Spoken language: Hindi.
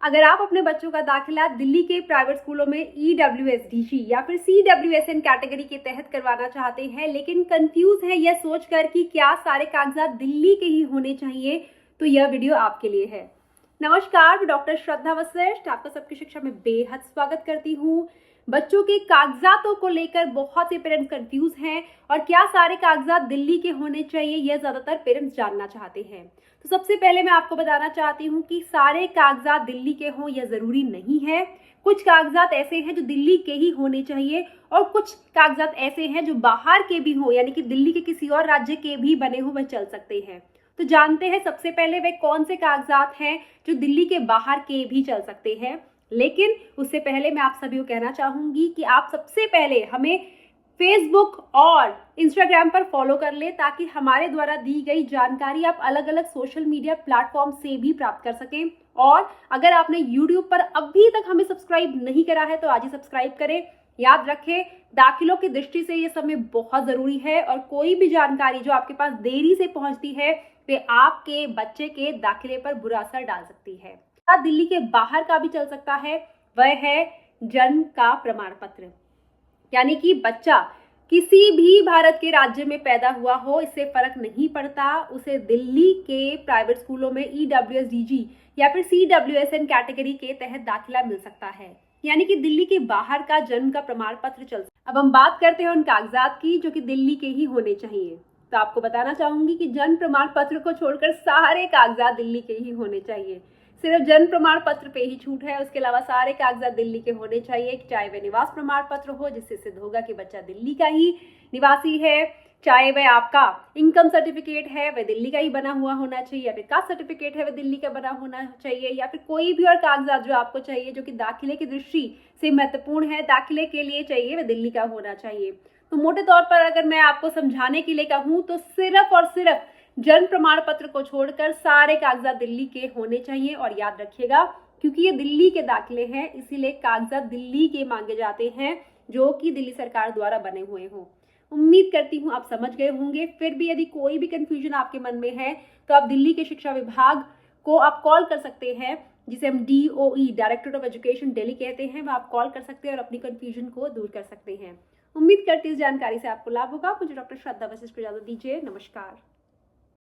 अगर आप अपने बच्चों का दाखिला दिल्ली के प्राइवेट स्कूलों में EWSDG या फिर CWSN कैटेगरी के तहत करवाना चाहते हैं, लेकिन कंफ्यूज हैं यह सोचकर कि क्या सारे कागजात दिल्ली के ही होने चाहिए, तो यह वीडियो आपके लिए है। नमस्कार, मैं डॉक्टर श्रद्धा वशिष्ठ आपका सबकी शिक्षा में बेहद स्वागत करती हूँ। बच्चों के कागजातों को लेकर बहुत से पेरेंट्स कंफ्यूज हैं और क्या सारे कागजात दिल्ली के होने चाहिए, यह ज्यादातर पेरेंट्स जानना चाहते हैं। तो सबसे पहले मैं आपको बताना चाहती हूँ कि सारे कागजात दिल्ली के हों यह जरूरी नहीं है। कुछ कागजात ऐसे हैं जो दिल्ली के ही होने चाहिए और कुछ कागजात ऐसे हैं जो बाहर के भी हों, यानी कि दिल्ली के किसी और राज्य के भी बने हुए वह चल सकते हैं। तो जानते हैं सबसे पहले वे कौन से कागजात हैं जो दिल्ली के बाहर के भी चल सकते हैं। लेकिन उससे पहले मैं आप सभी को कहना चाहूंगी कि आप सबसे पहले हमें फेसबुक और इंस्टाग्राम पर फॉलो कर ले, ताकि हमारे द्वारा दी गई जानकारी आप अलग अलग सोशल मीडिया प्लेटफॉर्म से भी प्राप्त कर सकें। और अगर आपने यूट्यूब पर अभी तक हमें सब्सक्राइब नहीं करा है तो आज ही सब्सक्राइब करें। याद रखें, दाखिलों की दृष्टि से ये समय बहुत जरूरी है और कोई भी जानकारी जो आपके पास देरी से पहुंचती है वे आपके बच्चे के दाखिले पर बुरा असर डाल सकती है। दिल्ली के बाहर का भी चल सकता है, वह है जन्म का प्रमाण पत्र। यानी कि बच्चा किसी भी भारत के राज्य में पैदा हुआ हो, इससे फर्क नहीं पड़ता, उसे दिल्ली के प्राइवेट स्कूलों में EWSDG या फिर CWSN कैटेगरी के तहत दाखिला मिल सकता है। यानी कि दिल्ली के बाहर का जन्म का प्रमाण पत्र चल सकता है। अब हम बात करते हैं उन कागजात की जो कि दिल्ली के ही होने चाहिए। तो आपको बताना चाहूंगी कि जन्म प्रमाण पत्र को छोड़कर सारे कागजात दिल्ली के ही होने चाहिए। सिर्फ जन्म प्रमाण पत्र पे ही छूट है, उसके अलावा सारे कागजात दिल्ली के होने चाहिए। चाहे वह निवास प्रमाण पत्र हो जिससे सिद्ध होगा कि बच्चा दिल्ली का ही निवासी है, चाहे वह आपका इनकम सर्टिफिकेट है वह दिल्ली का ही बना हुआ होना चाहिए, या फिर कास्ट सर्टिफिकेट है वह दिल्ली का बना होना चाहिए, या फिर कोई भी और कागजात जो आपको चाहिए जो कि दाखिले की दृष्टि से महत्वपूर्ण है, दाखिले के लिए चाहिए, वह दिल्ली का होना चाहिए। तो मोटे तौर पर अगर मैं आपको समझाने के लिए कहूँ तो सिर्फ और सिर्फ जन्म प्रमाण पत्र को छोड़कर सारे कागजात दिल्ली के होने चाहिए। और याद रखिएगा, क्योंकि ये दिल्ली के दाखिले हैं इसीलिए कागजात दिल्ली के मांगे जाते हैं जो कि दिल्ली सरकार द्वारा बने हुए हों। उम्मीद करती हूँ आप समझ गए होंगे। फिर भी यदि कोई भी कंफ्यूजन आपके मन में है तो आप दिल्ली के शिक्षा विभाग को आप कॉल कर सकते हैं, जिसे हम DOE directorate of education Delhi कहते हैं। वह आप कॉल कर सकते हैं और अपनी कंफ्यूजन को दूर कर सकते हैं। उम्मीद करती हूँ इस जानकारी से आपको लाभ होगा। मुझे डॉक्टर श्रद्धा वशिष्ठ को इजाजत दीजिए। नमस्कार।